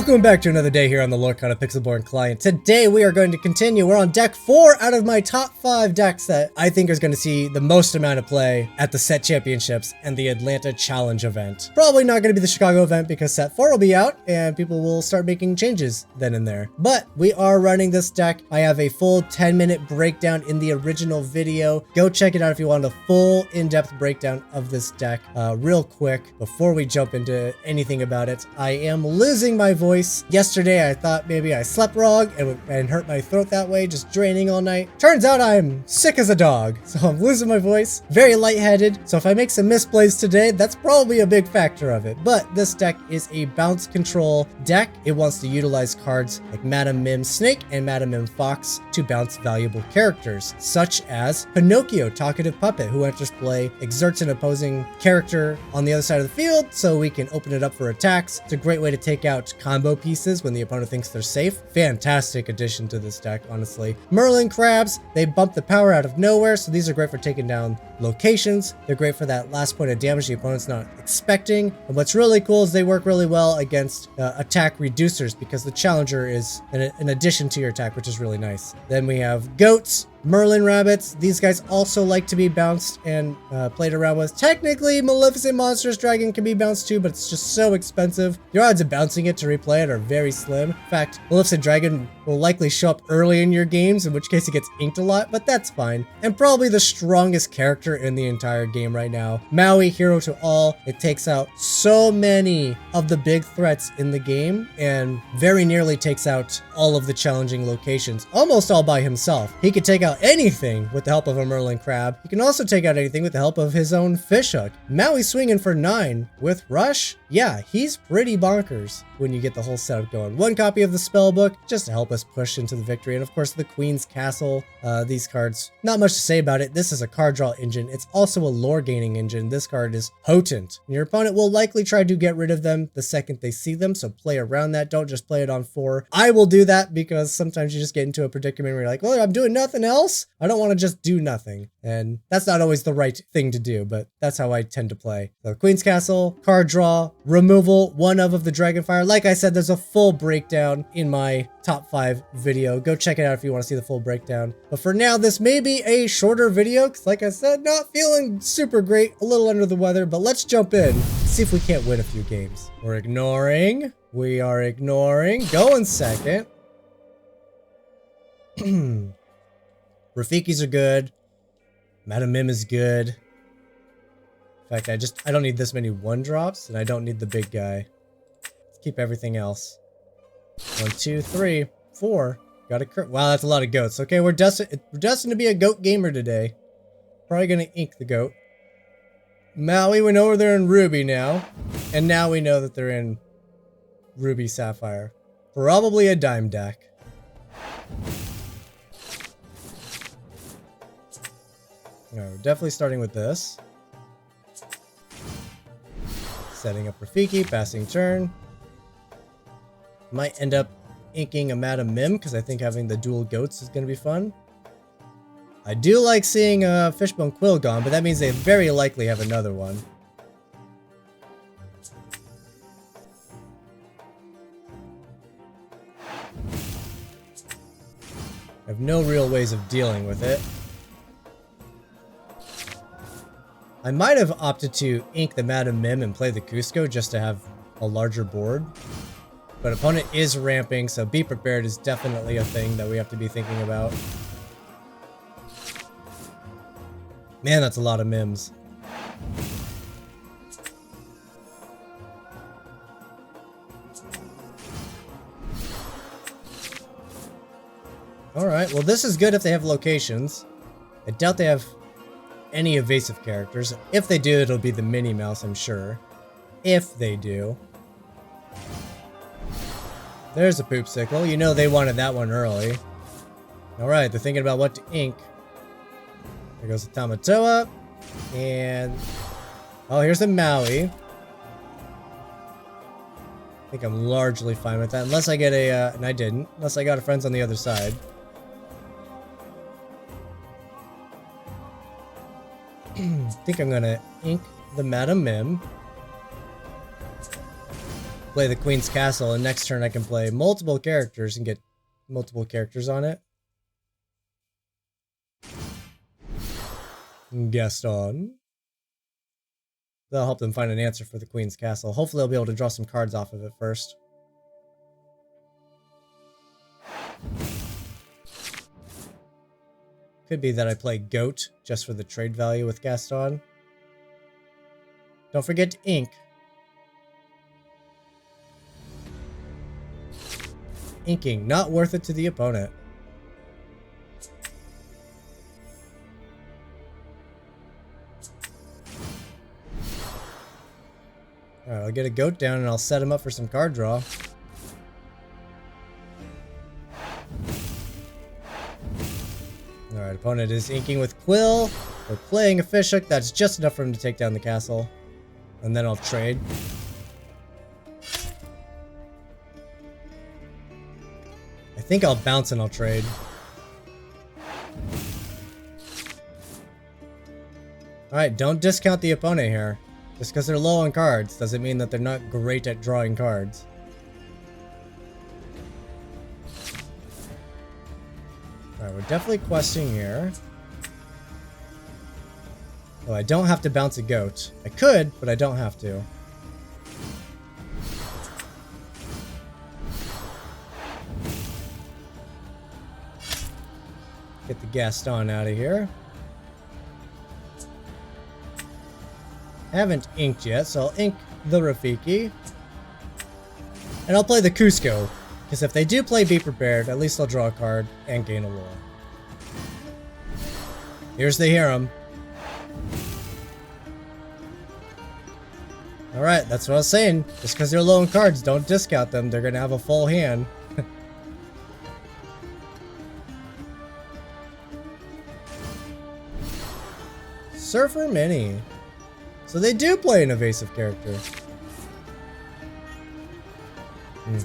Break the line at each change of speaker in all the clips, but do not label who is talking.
Welcome back to another day here on the Lorcana pixelborn client. Today we are going to continue. We're on deck 4 out of my top 5 decks that I think is going to see the most amount of play at the set championships and the Atlanta challenge event. Probably not going to be the Chicago event because set 4 will be out and people will start making changes then and there. But we are running this deck. I have a full 10-minute breakdown in the original video. Go check it out if you want a full in-depth breakdown of this deck. Real quick, before we jump into anything about it, I am losing my voice. Yesterday, I thought maybe I slept wrong and hurt my throat that way, just draining all night. Turns out I'm sick as a dog, so I'm losing my voice, very lightheaded. So if I make some misplays today, that's probably a big factor of it. But this deck is a bounce control deck. It wants to utilize cards like Madam Mim Snake and Madam Mim Fox to bounce valuable characters, such as Pinocchio, Talkative Puppet, who enters play, exerts an opposing character on the other side of the field so we can open it up for attacks. It's a great way to take out combo pieces when the opponent thinks they're safe. Fantastic addition to this deck, honestly. Merlin Crabs, they bump the power out of nowhere, so these are great for taking down locations. They're great for that last point of damage the opponent's not expecting. And what's really cool is they work really well against attack reducers because the challenger is an addition to your attack, which is really nice. Then we have goats, Merlin rabbits. These guys also like to be bounced and played around with. Technically, Maleficent Monstrous Dragon can be bounced too, but it's just so expensive. Your odds of bouncing it to replay it are very slim. In fact, Maleficent Dragon will likely show up early in your games, in which case it gets inked a lot, but that's fine. And probably the strongest character in the entire game right now. Maui, hero to all. It takes out so many of the big threats in the game and very nearly takes out all of the challenging locations, almost all by himself. He could take out anything with the help of a Merlin Crab. He can also take out anything with the help of his own fishhook. Maui swinging for 9 with Rush. Yeah, he's pretty bonkers when you get the whole setup going. 1 copy of the spell book just to help us push into the victory. And of course, the Queen's Castle. These cards, not much to say about it. This is a card draw engine. It's also a lore gaining engine. This card is potent. Your opponent will likely try to get rid of them the second they see them, so play around that. Don't just play it on 4. I will do that because sometimes you just get into a predicament where you're like, well, I'm doing nothing else. I don't want to just do nothing. And that's not always the right thing to do, but that's how I tend to play. So Queen's Castle, card draw, removal, 1 of the Dragonfire. Like I said, there's a full breakdown in my top 5 video. Go check it out if you want to see the full breakdown. But for now, this may be a shorter video because, like I said, not feeling super great, a little under the weather, but let's jump in, see if we can't win a few games. We're ignoring. We are ignoring. Going second. Rafikis are good. Madam Mim is good. In fact, I don't need this many 1-drops, and I don't need the big guy. Let's keep everything else. 1, 2, 3, 4. Got a crit. Wow, that's a lot of goats. Okay, we're destined to be a goat gamer today. Probably gonna ink the goat. Maui, we know they're in Ruby now. And now we know that they're in Ruby Sapphire. Probably a dime deck. No, we're definitely starting with this. Setting up Rafiki, passing turn. Might end up inking a Madam Mim because I think having the dual goats is going to be fun. I do like seeing a Fishbone Quill gone, but that means they very likely have another one. I have no real ways of dealing with it. I might have opted to ink the Madam Mim and play the Cusco just to have a larger board. But opponent is ramping, so be prepared is definitely a thing that we have to be thinking about. Man, that's a lot of Mims. Alright, well this is good if they have locations. I doubt they have any evasive characters. If they do, it'll be the Minnie Mouse, I'm sure. If they do. There's a Poopsicle. You know they wanted that one early. Alright, they're thinking about what to ink. There goes the Tamatoa. And... oh, here's a Maui. I think I'm largely fine with that. Unless I get a... and I didn't. Unless I got a Friends on the other side. I think I'm gonna ink the Madam Mim. play the Queen's Castle, and next turn I can play multiple characters and get multiple characters on it. Gaston. That'll help them find an answer for the Queen's Castle. Hopefully I'll be able to draw some cards off of it first. Could be that I play Goat just for the trade value with Gaston. Don't forget to ink. Inking, not worth it to the opponent. Alright, I'll get a Goat down and I'll set him up for some card draw. Alright, opponent is inking with Quill. We're playing a Fishhook. That's just enough for him to take down the castle. And then I'll trade. I think I'll bounce and I'll trade. Alright, don't discount the opponent here. Just because they're low on cards doesn't mean that they're not great at drawing cards. Alright, we're definitely questing here. Oh, I don't have to bounce a Goat. I could, but I don't have to. Get the Gaston out of here. Haven't inked yet, so I'll ink the Rafiki. And I'll play the Cusco, because if they do play Be Prepared, at least I'll draw a card and gain a lore. Here's the Harem. Alright, that's what I was saying. Just because they're low in cards, don't discount them. They're going to have a full hand. Surfer Mini. So they do play an evasive character.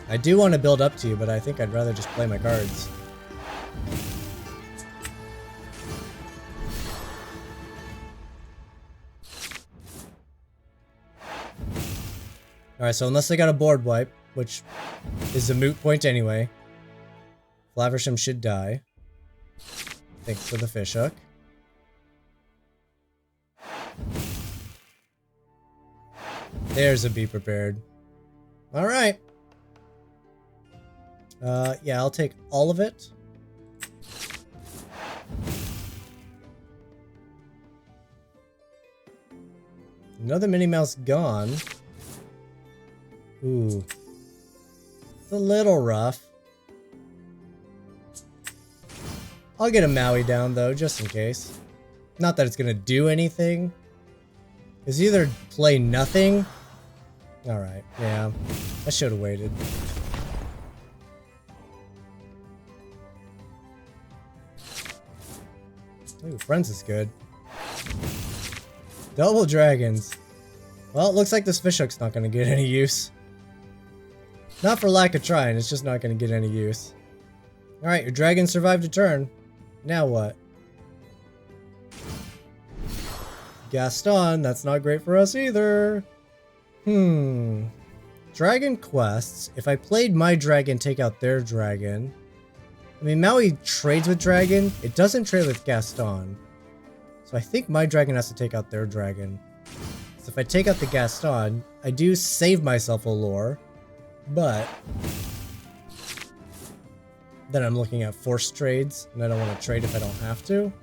I do want to build up to you, but I think I'd rather just play my cards. Alright, so unless they got a board wipe, which is a moot point anyway, Flaversham should die. Thanks for the Fishhook. There's a Be Prepared. Alright. Yeah, I'll take all of it. Another Minnie Mouse gone. Ooh. It's a little rough. I'll get a Maui down though, just in case. Not that it's gonna do anything. It's either play nothing. Alright, yeah. I should have waited. Ooh, Friends is good. Double dragons. Well, it looks like this Fishhook's not going to get any use. Not for lack of trying, it's just not going to get any use. Alright, your dragon survived a turn. Now what? Gaston, that's not great for us either. Dragon quests. If I played my dragon, take out their dragon. I mean, Maui trades with dragon. It doesn't trade with Gaston. So I think my dragon has to take out their dragon. So if I take out the Gaston, I do save myself a lore. But then I'm looking at forced trades, and I don't want to trade if I don't have to.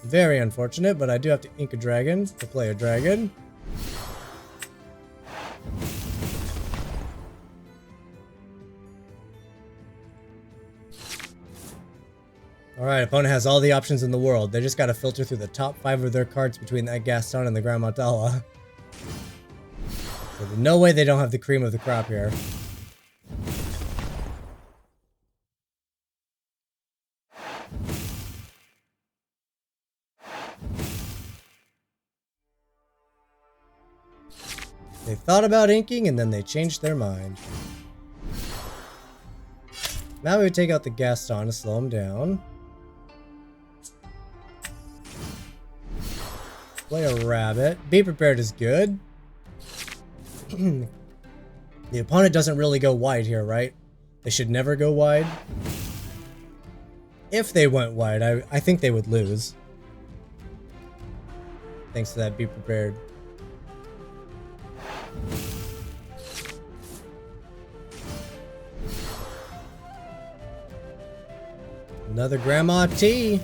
Very unfortunate, but I do have to ink a dragon to play a dragon. Alright, opponent has all the options in the world. They just gotta filter through the top 5 of their cards between that Gaston and the Grand Matala. So there's no way they don't have the cream of the crop here. They thought about inking and then they changed their mind. Now we would take out the Gaston to slow him down. Play a rabbit. Be prepared is good. The opponent doesn't really go wide here, right? They should never go wide. If they went wide, I think they would lose. Thanks to that be prepared. Another Grandma T.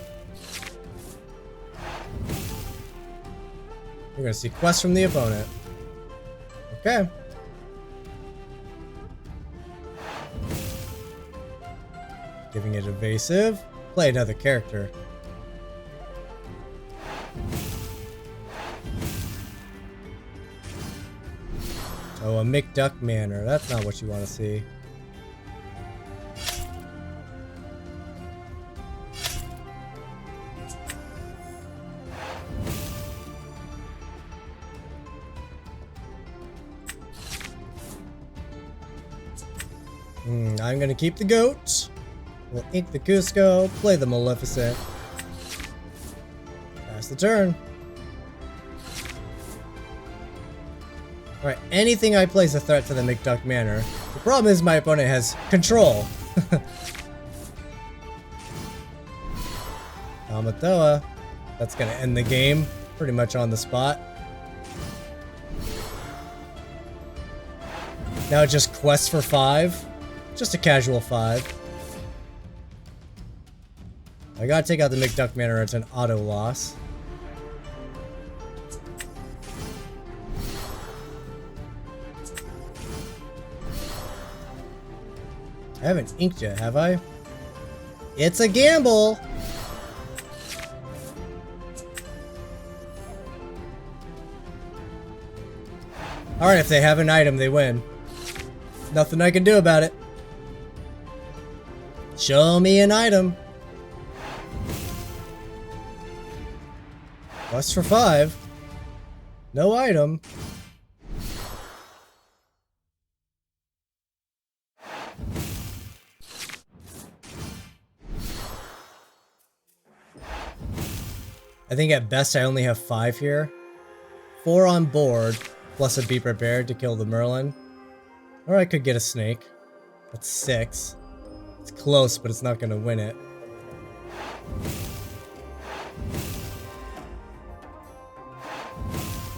You're gonna see quests from the opponent. Okay. Giving it evasive. Play another character. Oh, a McDuck Manor. That's not what you want to see. I'm gonna keep the goat. We'll ink the Cusco, play the Maleficent. Pass the turn. Alright, anything I play is a threat to the McDuck Manor. The problem is my opponent has control. Amatoa. That's gonna end the game pretty much on the spot. Now just quest for 5. Just a casual 5. I gotta take out the McDuck Manor, it's an auto loss. I haven't inked yet, have I? It's a gamble! Alright, if they have an item, they win. Nothing I can do about it. Show me an item. Quest for 5. No item. I think at best I only have 5 here. 4 on board, plus a be prepared to kill the Merlin. Or I could get a snake. That's 6. It's close, but it's not gonna win it.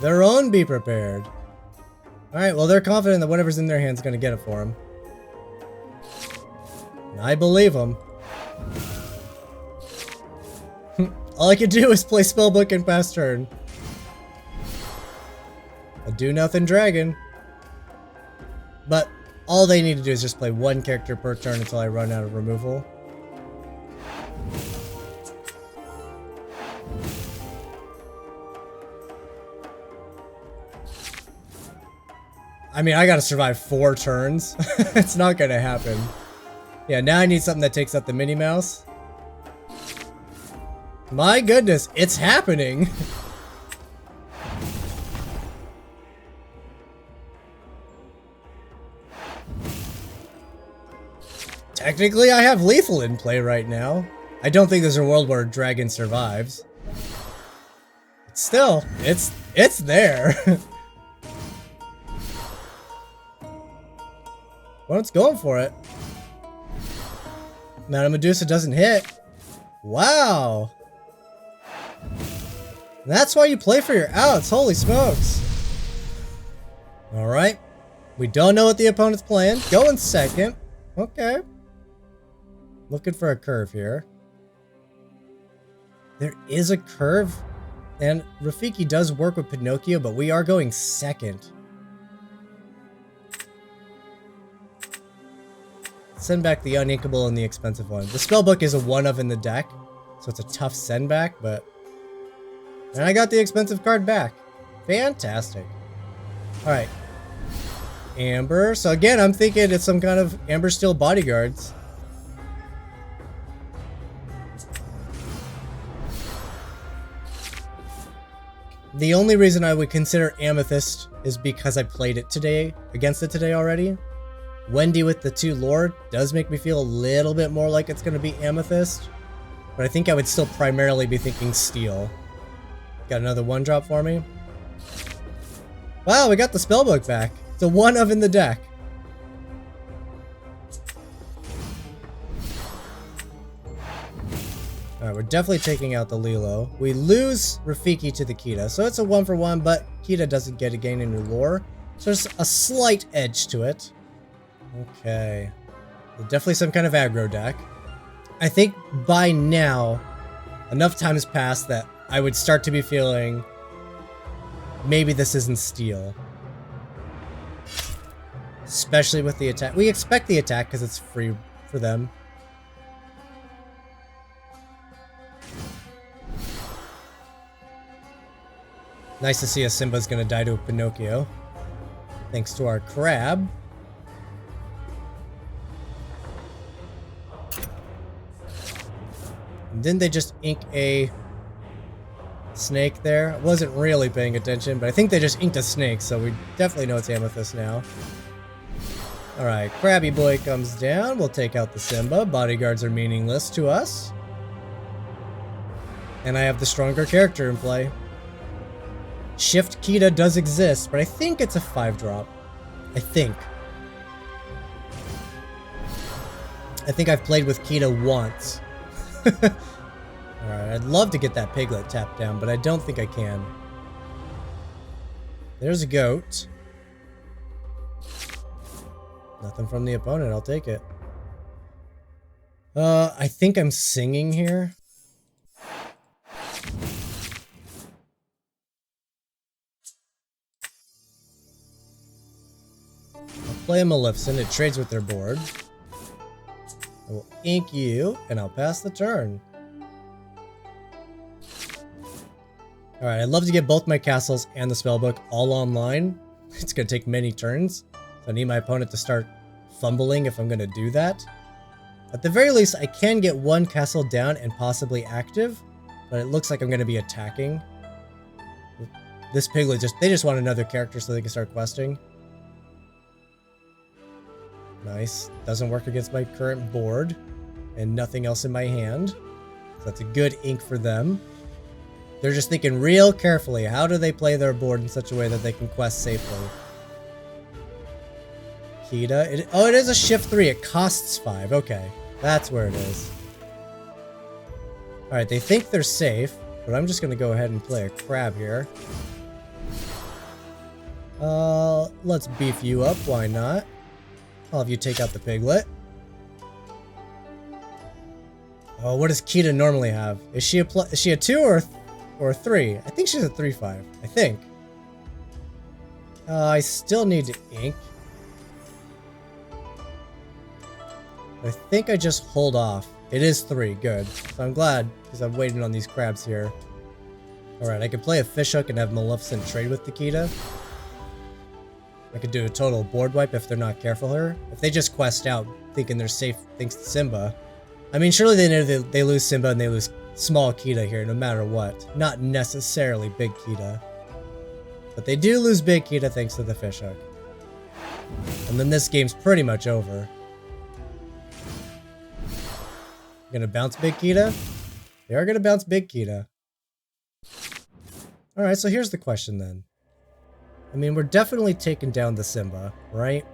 Their own be prepared. Alright, well they're confident that whatever's in their hand's gonna get it for them. And I believe them. All I can do is play Spellbook and pass turn. A do-nothing dragon. But all they need to do is just play 1 character per turn until I run out of removal. I mean, I gotta survive 4 turns. It's not gonna happen. Yeah, now I need something that takes out the Minnie Mouse. My goodness, it's happening! Technically, I have lethal in play right now. I don't think there's a world where a dragon survives. But still, it's there. Well, it's going for it. Madame Medusa doesn't hit. Wow. That's why you play for your outs. Holy smokes. Alright. We don't know what the opponent's playing. Going second. Okay. Looking for a curve here. There is a curve. And Rafiki does work with Pinocchio, but we are going second. Send back the uninkable and the expensive one. The spellbook is a 1-of in the deck, so it's a tough send back, but... And I got the expensive card back. Fantastic. Alright. Amber. So again, I'm thinking it's some kind of Amber Steel bodyguards. The only reason I would consider Amethyst is because I played it today, against it today already. Wendy with the 2 lore does make me feel a little bit more like it's going to be Amethyst. But I think I would still primarily be thinking Steel. Got another 1-drop for me. Wow, we got the spellbook back. It's a 1-of in the deck. Alright, we're definitely taking out the Lilo. We lose Rafiki to the Kita, so it's a 1-for-1, but Kita doesn't get to gain any lore. So there's a slight edge to it. Okay. Definitely some kind of aggro deck. I think by now, enough time has passed that I would start to be feeling maybe this isn't steel. Especially with the attack. We expect the attack because it's free for them. Nice to see a Simba's gonna die to a Pinocchio. Thanks to our crab. And didn't they just ink a snake there? I wasn't really paying attention, but I think they just inked a snake, so we definitely know it's Amethyst now. Alright, Krabby Boy comes down. We'll take out the Simba. Bodyguards are meaningless to us. And I have the stronger character in play. Shift Kita does exist, but I think it's a 5-drop. I think I've played with Kita once. Alright, I'd love to get that Piglet tapped down, but I don't think I can. There's a goat. Nothing from the opponent, I'll take it. I think I'm singing here. Play a Maleficent, it trades with their board. I will ink you, and I'll pass the turn. Alright, I'd love to get both my castles and the spellbook all online. It's going to take many turns, so I need my opponent to start fumbling if I'm going to do that. At the very least, I can get one castle down and possibly active, but it looks like I'm going to be attacking. This Piglet they just want another character so they can start questing. Nice. Doesn't work against my current board. And nothing else in my hand. So that's a good ink for them. They're just thinking real carefully. How do they play their board in such a way that they can quest safely? Kita. It is a shift 3. It costs 5. Okay. That's where it is. Alright, they think they're safe. But I'm just going to go ahead and play a crab here. Let's beef you up. Why not? I'll have you take out the Piglet. Oh, what does Kita normally have? Is she a 2 or a 3? I think she's a 3/5. I think. I still need to ink. I think I just hold off. It is 3. Good. So I'm glad, because I'm waiting on these crabs here. Alright, I can play a fishhook and have Maleficent trade with the Kita. I could do a total board wipe if they're not careful here. If they just quest out thinking they're safe thanks to Simba. I mean, surely they know they lose Simba and they lose small Kita here no matter what. Not necessarily big Kita. But they do lose big Kita thanks to the fishhook. And then this game's pretty much over. Gonna bounce big Kita? They are gonna bounce big Kita. Alright, so here's the question then. I mean, we're definitely taking down the Simba, right?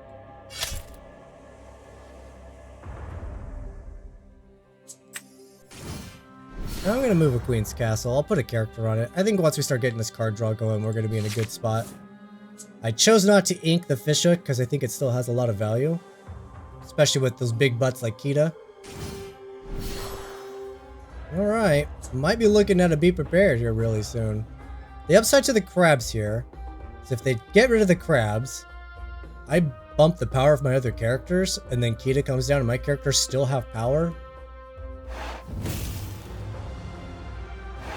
Now I'm going to move a Queen's Castle. I'll put a character on it. I think once we start getting this card draw going, we're going to be in a good spot. I chose not to ink the fishhook because I think it still has a lot of value. Especially with those big butts like Kita. Alright. Might be looking at a Be Prepared here really soon. The upside to the crabs here is if they get rid of the crabs, I bump the power of my other characters, and then Kita comes down and my characters still have power.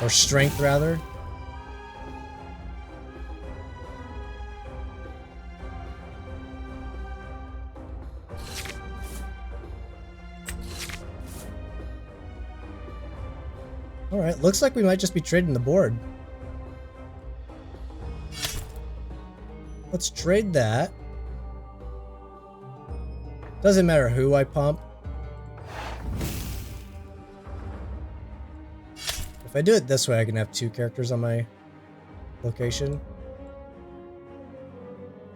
Or strength, rather. Alright, looks like we might just be trading the board. Let's trade that. Doesn't matter who I pump. If I do it this way, I can have 2 characters on my location.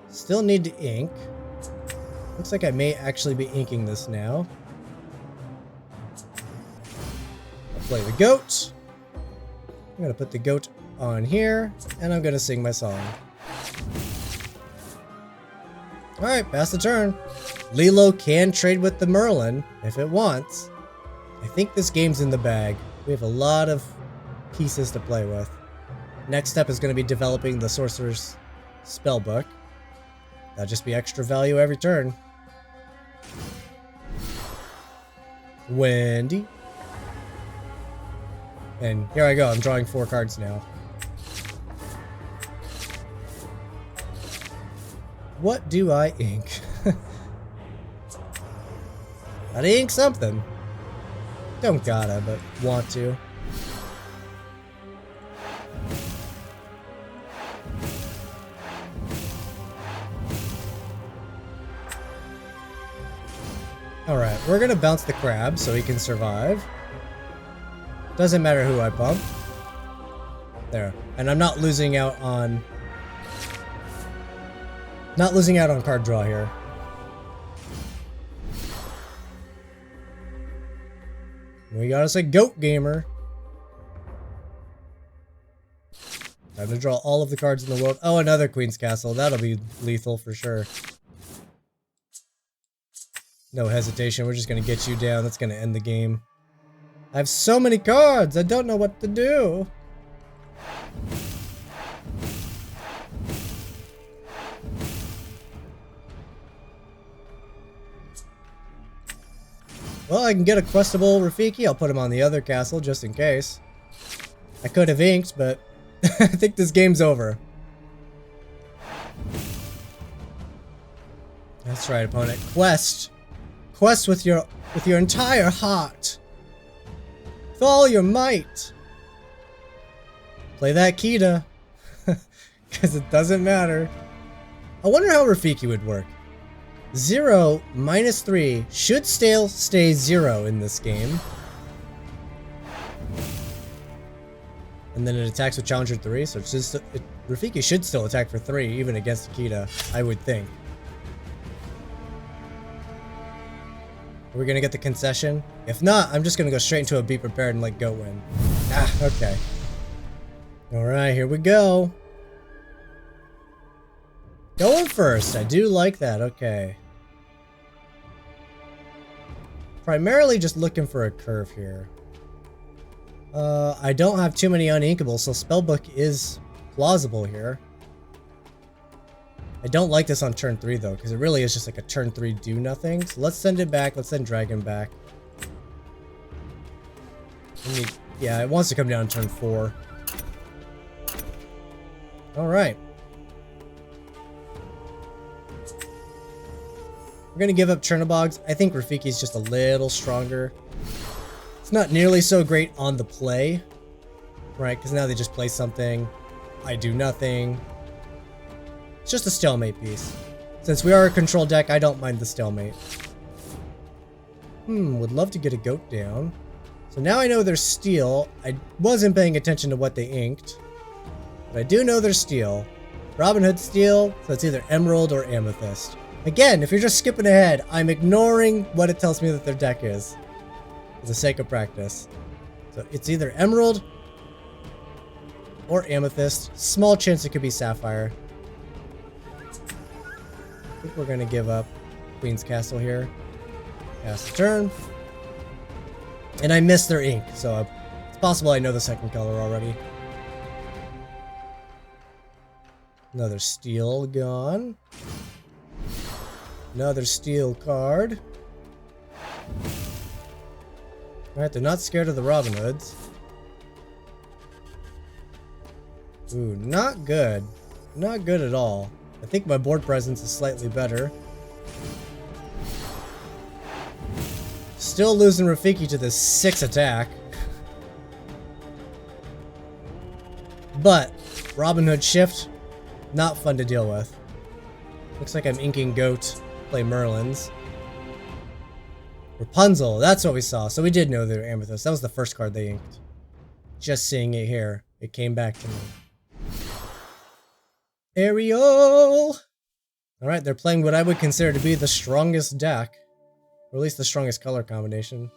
Still need to ink. Looks like I may actually be inking this now. I'll play the goat. I'm gonna put the goat on here, and I'm gonna sing my song. Alright, pass the turn. Lilo can trade with the Merlin if it wants. I think this game's in the bag. We have a lot of pieces to play with. Next step is going to be developing the Sorcerer's Spellbook. That'll just be extra value every turn. Wendy. And here I go, I'm drawing 4 cards now. What do I ink? Gotta ink something. Don't gotta, but want to. Alright, we're gonna bounce the crab so he can survive. Doesn't matter who I bump. There. And I'm not losing out on... card draw here. We got us a goat gamer. Time to draw all of the cards in the world. Oh, another Queen's Castle. That'll be lethal for sure. No hesitation. We're just going to get you down. That's going to end the game. I have so many cards. I don't know what to do. Well, I can get a questable Rafiki. I'll put him on the other castle just in case. I could have inked, but I think this game's over. That's right, opponent. Quest. Quest with your entire heart. With all your might. Play that Kita. Because it doesn't matter. I wonder how Rafiki would work. 0 minus 3 should still stay 0 in this game. And then it attacks with Challenger 3, so it's just, Rafiki should still attack for 3, even against Akita, I would think. Are we gonna get the concession? If not, I'm just gonna go straight into a Be Prepared and let Goat win. Ah, okay. Alright, here we go. Going first, I do like that, okay. Primarily just looking for a curve here. I don't have too many uninkables, so Spellbook is plausible here. I don't like this on turn 3 though, because it really is just like a turn 3 do nothing. So let's send it back, let's send Dragon back. Yeah, it wants to come down turn 4. Alright. We're gonna give up Chernobygs. I think Rafiki's just a little stronger. It's not nearly so great on the play, right? Because now they just play something. I do nothing. It's just a stalemate piece. Since we are a control deck, I don't mind the stalemate. Would love to get a goat down. So now I know there's steel. I wasn't paying attention to what they inked, but I do know there's steel. Robin Hood steel, so it's either emerald or amethyst. Again, if you're just skipping ahead, I'm ignoring what it tells me that their deck is, for the sake of practice. So it's either emerald or amethyst. Small chance it could be sapphire. I think we're gonna give up Queen's Castle here. Pass the turn. And I missed their ink, so it's possible I know the second color already. Another steel gone. Another steel card. Alright, they're not scared of the Robin Hoods. Ooh, not good. Not good at all. I think my board presence is slightly better. Still losing Rafiki to this 6 attack. But Robin Hood shift, not fun to deal with. Looks like I'm inking Goat, play Merlins. Rapunzel, that's what we saw. So we did know they were Amethyst. That was the first card they inked. Just seeing it here, it came back to me. Ariel! Alright, they're playing what I would consider to be the strongest deck. Or at least the strongest color combination.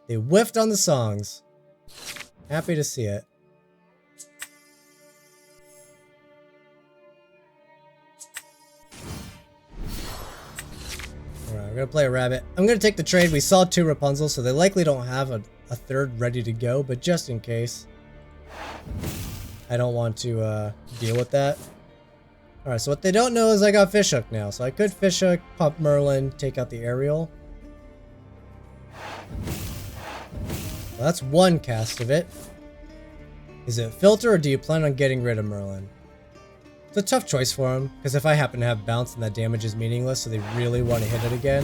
They whiffed on the songs. Happy to see it. Alright, we're gonna play a rabbit. I'm gonna take the trade. We saw 2 Rapunzel, so they likely don't have a third ready to go, but just in case. I don't want to deal with that. Alright, so what they don't know is I got Fishhook now, so I could Fishhook, pop Merlin, take out the Ariel. Well, that's one cast of it. Is it Filter, or do you plan on getting rid of Merlin? It's a tough choice for him, because if I happen to have Bounce, then that damage is meaningless, so they really want to hit it again.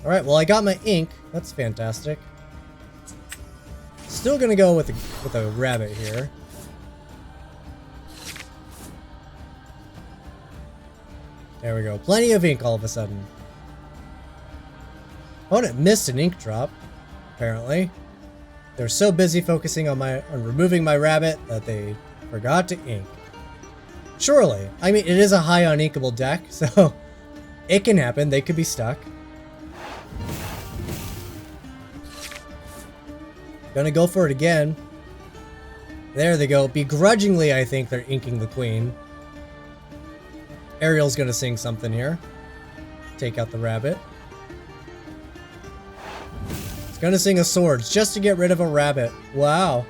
Alright, well I got my ink. That's fantastic. Still gonna go with a rabbit here. There we go. Plenty of ink all of a sudden. Opponent missed an ink drop, apparently. They're so busy focusing on removing my rabbit that they forgot to ink. Surely. I mean, it is a high on inkable deck, so it can happen. They could be stuck. Gonna go for it again. There they go. Begrudgingly, I think they're inking the queen. Ariel's gonna sing something here. Take out the rabbit. It's gonna sing a swords just to get rid of a rabbit. Wow.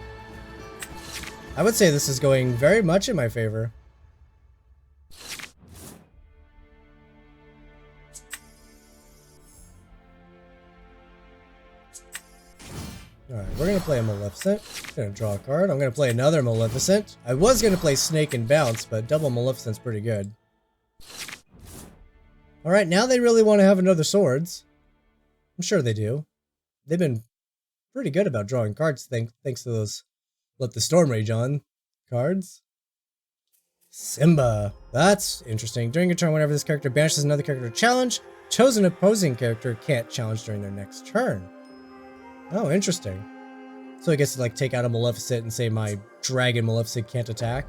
I would say this is going very much in my favor. Alright, we're gonna play a Maleficent. Gonna draw a card. I'm gonna play another Maleficent. I was gonna play Snake and Bounce, but double Maleficent's pretty good. Alright, now they really want to have another Swords. I'm sure they do. They've been pretty good about drawing cards thanks to those Let the Storm Rage On cards. Simba. That's interesting. During a turn, whenever this character banishes another character to challenge, chosen opposing character can't challenge during their next turn. Oh, interesting. So I guess to like take out a Maleficent and say my Dragon Maleficent can't attack.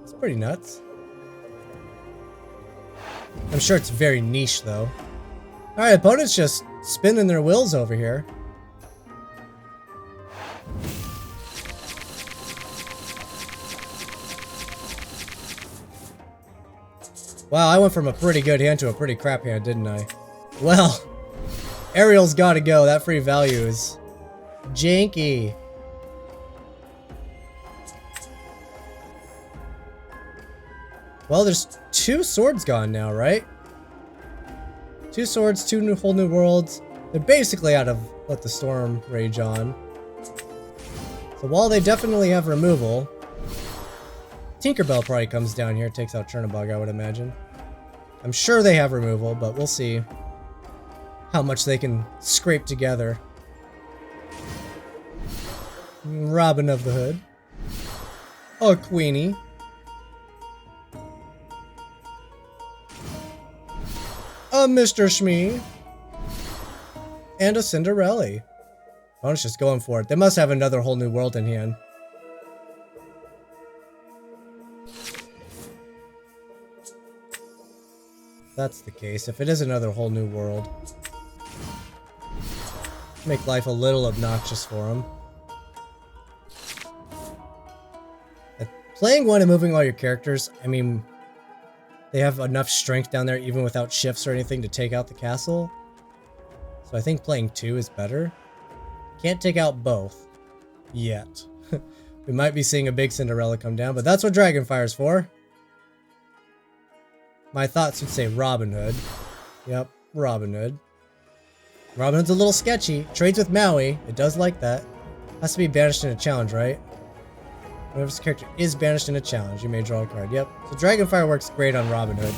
It's pretty nuts. I'm sure it's very niche though. Alright, opponents just spinning their wheels over here. Wow, I went from a pretty good hand to a pretty crap hand, didn't I? Well, Ariel's gotta go. That free value is janky. Well, there's 2 swords gone now, right? 2 swords, 2 whole new worlds. They're basically out of Let the Storm Rage On. So while they definitely have removal, Tinkerbell probably comes down here, takes out Chernabog, I would imagine. I'm sure they have removal, but we'll see how much they can scrape together. Robin of the Hood. Oh, Queenie. A Mr. Shmee. And a Cinderella. Oh, it's just going for it. They must have another whole new world in hand. That's the case. If it is another whole new world, make life a little obnoxious for them. Playing one and moving all your characters, I mean, they have enough strength down there even without shifts or anything to take out the castle. So I think playing 2 is better. Can't take out both. Yet. We might be seeing a big Cinderella come down, but that's what Dragonfire's for. My thoughts would say Robin Hood. Yep, Robin Hood. Robin Hood's a little sketchy. Trades with Maui. It does like that. Has to be banished in a challenge, right? Whenever this character is banished in a challenge, you may draw a card. Yep. So Dragonfire works great on Robin Hood.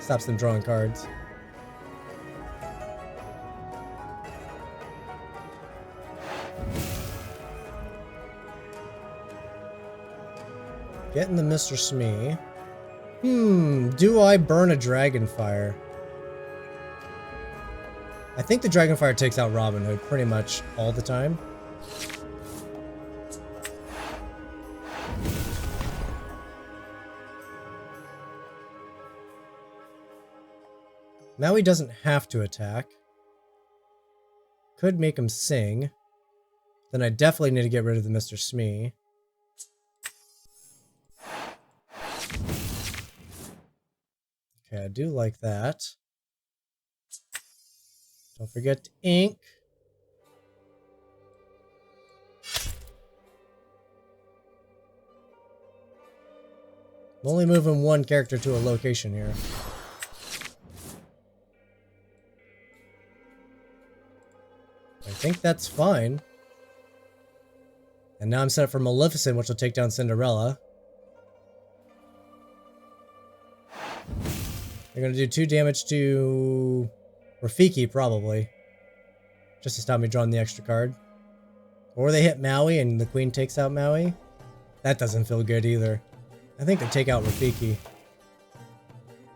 Stops them drawing cards. Getting the Mr. Smee. Do I burn a Dragonfire? I think the Dragonfire takes out Robin Hood pretty much all the time. Now he doesn't have to attack. Could make him sing. Then I definitely need to get rid of the Mr. Smee. Okay, I do like that. Don't forget to ink. I'm only moving one character to a location here. I think that's fine. And now I'm set up for Maleficent, which will take down Cinderella. They're going to do 2 damage to Rafiki, probably. Just to stop me drawing the extra card. Or they hit Maui and the queen takes out Maui. That doesn't feel good either. I think they take out Rafiki.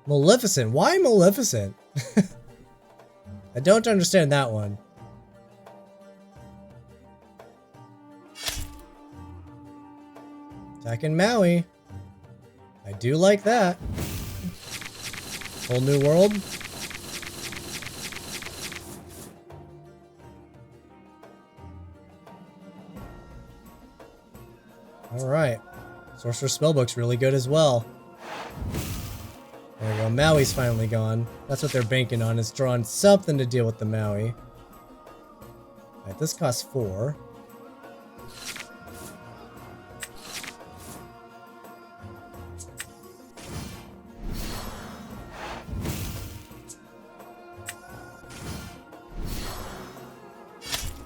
Maleficent? Why Maleficent? I don't understand that one. Attacking Maui. I do like that. Whole new world. Alright. Sorcerer's Spellbook's really good as well. There we go. Maui's finally gone. That's what they're banking on, is drawing something to deal with the Maui. Alright, this costs 4.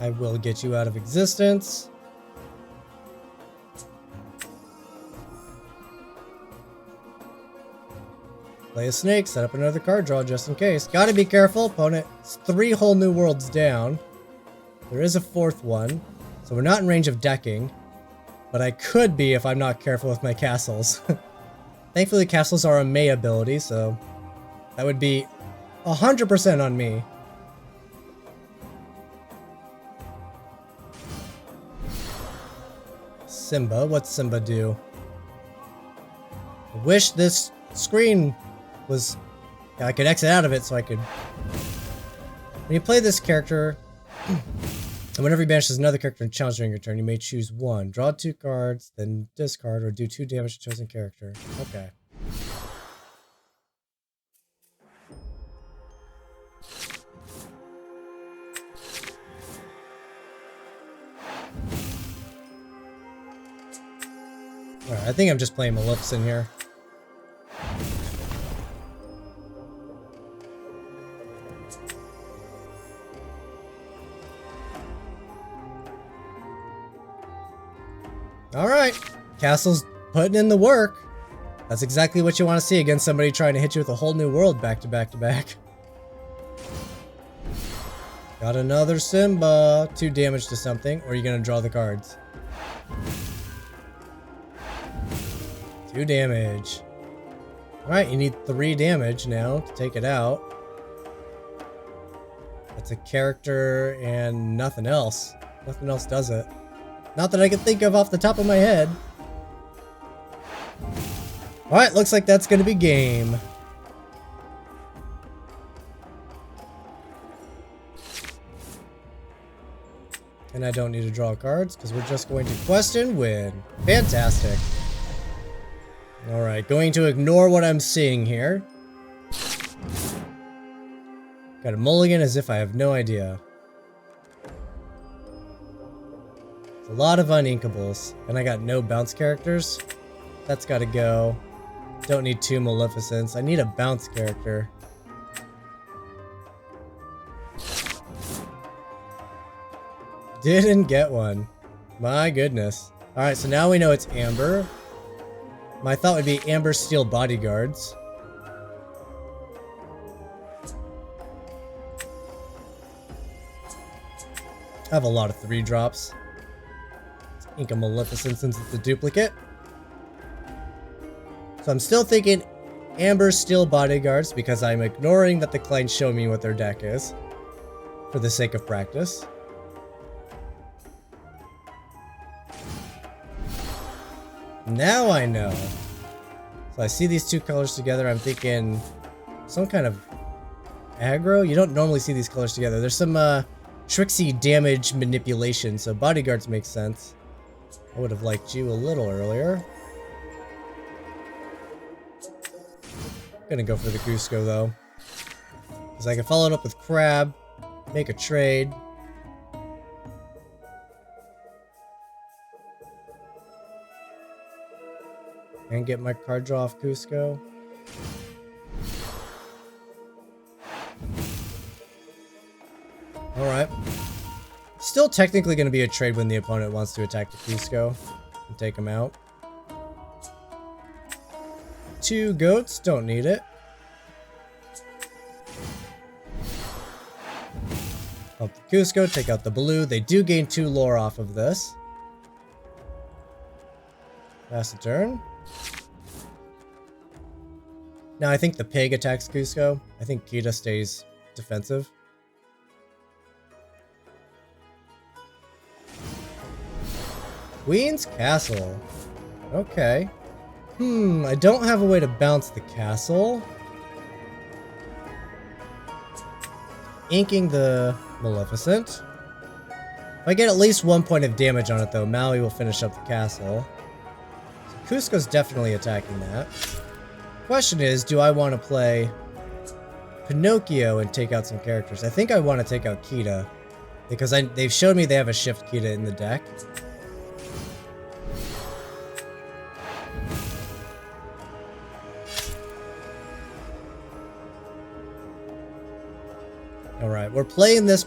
I will get you out of existence. Play a snake, set up another card draw just in case. Gotta be careful, opponent's 3 whole new worlds down. There is a 4th one, so we're not in range of decking. But I could be if I'm not careful with my castles. Thankfully, castles are a May ability, so that would be 100% on me. Simba, what's Simba do? I wish this screen was... I could exit out of it so I could... When you play this character, and whenever he banishes another character and challenges during your turn, you may choose one. Draw 2 cards, then discard, or do 2 damage to chosen character. Okay. Alright, I think I'm just playing Maleficent here. Alright, Castle's putting in the work. That's exactly what you want to see against somebody trying to hit you with a whole new world back to back to back. Got another Simba. 2 damage to something, or are you going to draw the cards? 2 damage. Alright, you need 3 damage now to take it out. That's a character and nothing else. Nothing else does it. Not that I can think of off the top of my head. Alright, looks like that's gonna be game. And I don't need to draw cards because we're just going to quest and win. Fantastic. Alright, going to ignore what I'm seeing here. Got a mulligan as if I have no idea. It's a lot of uninkables. And I got no bounce characters. That's gotta go. Don't need 2 Maleficents. I need a bounce character. Didn't get one. My goodness. Alright, so now we know it's Amber. My thought would be Amber Steel Bodyguards. I have a lot of 3 drops. Let's ink a Maleficent since it's a duplicate. So I'm still thinking Amber Steel Bodyguards because I'm ignoring that the clients show me what their deck is for the sake of practice. Now I know. So I see these two colors together. I'm thinking some kind of aggro. You don't normally see these colors together. There's some tricksy damage manipulation, so bodyguards make sense. I would have liked you a little earlier. Gonna go for the Cusco though, because I can follow it up with Crab, make a trade. And get my card draw off Cusco. Alright. Still technically going to be a trade when the opponent wants to attack the Cusco and take him out. 2 goats, don't need it. Pump the Cusco, take out the blue. They do gain 2 lore off of this. Pass the turn. Now I think the pig attacks Cusco. I think Kita stays defensive. Queen's Castle. Okay. I don't have a way to bounce the castle. Inking the Maleficent. If I get at least 1 point of damage on it though, Maui will finish up the castle. So Cusco's definitely attacking that. Question is, do I want to play Pinocchio and take out some characters? I think I want to take out Kita, because they've showed me they have a shift Kita in the deck. Alright, we're playing this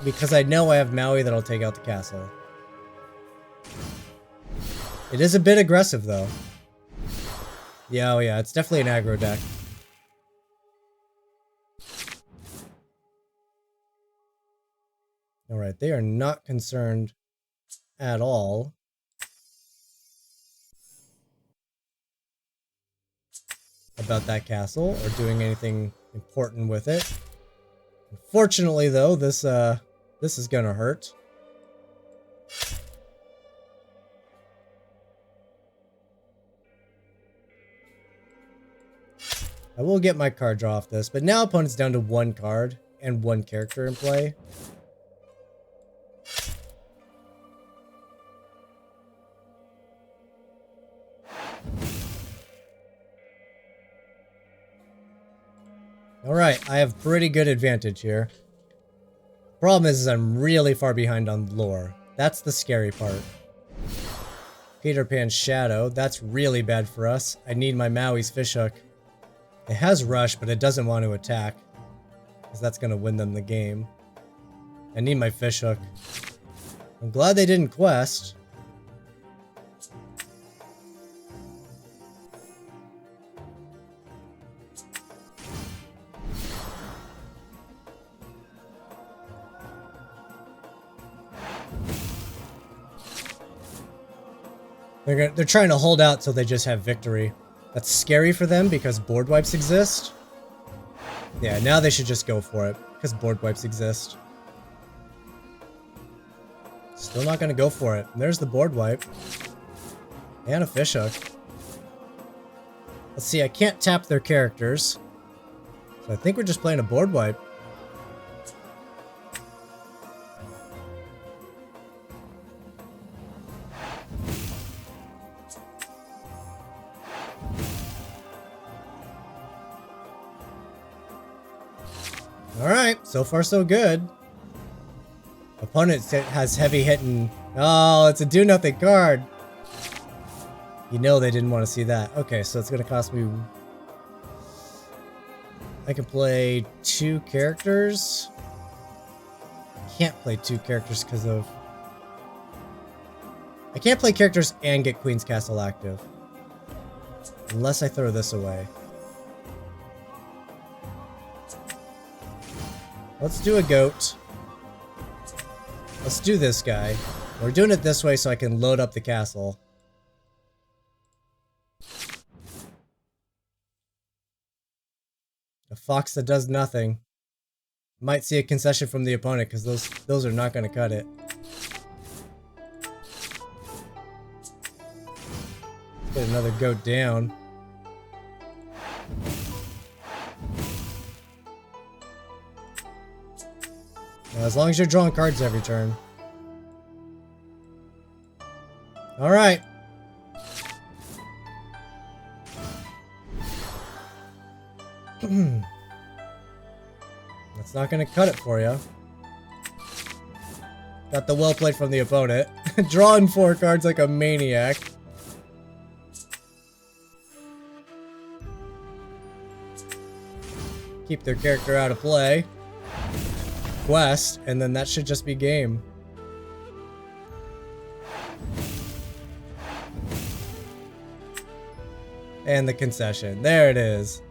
because I know I have Maui that'll take out the castle. It is a bit aggressive though. Yeah, oh yeah, it's definitely an aggro deck. Alright, they are not concerned at all about that castle or doing anything important with it. Unfortunately though, this is gonna hurt. I will get my card draw off this, but now opponent's down to 1 card and 1 character in play. Alright, I have pretty good advantage here. Problem is I'm really far behind on lore. That's the scary part. Peter Pan's Shadow, that's really bad for us. I need my Maui's Fishhook. It has Rush, but it doesn't want to attack, because that's going to win them the game. I need my Fishhook. I'm glad they didn't quest. They're trying to hold out so they just have victory. That's scary for them because board wipes exist. Yeah, now they should just go for it because board wipes exist. Still not going to go for it. There's the board wipe. And a Fishhook. Let's see, I can't tap their characters. So I think we're just playing a board wipe. Alright, so far so good. Opponent has heavy hitting. Oh, it's a do nothing card. You know they didn't want to see that. Okay, so it's going to cost me... I can play 2 characters. Can't play 2 characters because of... I can't play characters and get Queen's Castle active. Unless I throw this away. Let's do a goat. Let's do this guy. We're doing it this way so I can load up the castle. A fox that does nothing. Might see a concession from the opponent because those are not going to cut it. Get another goat down. Now, as long as you're drawing cards every turn. Alright. That's not gonna cut it for you. Got the well played from the opponent. Drawing 4 cards like a maniac. Keep their character out of play. Quest, and then that should just be game. And the concession. There it is.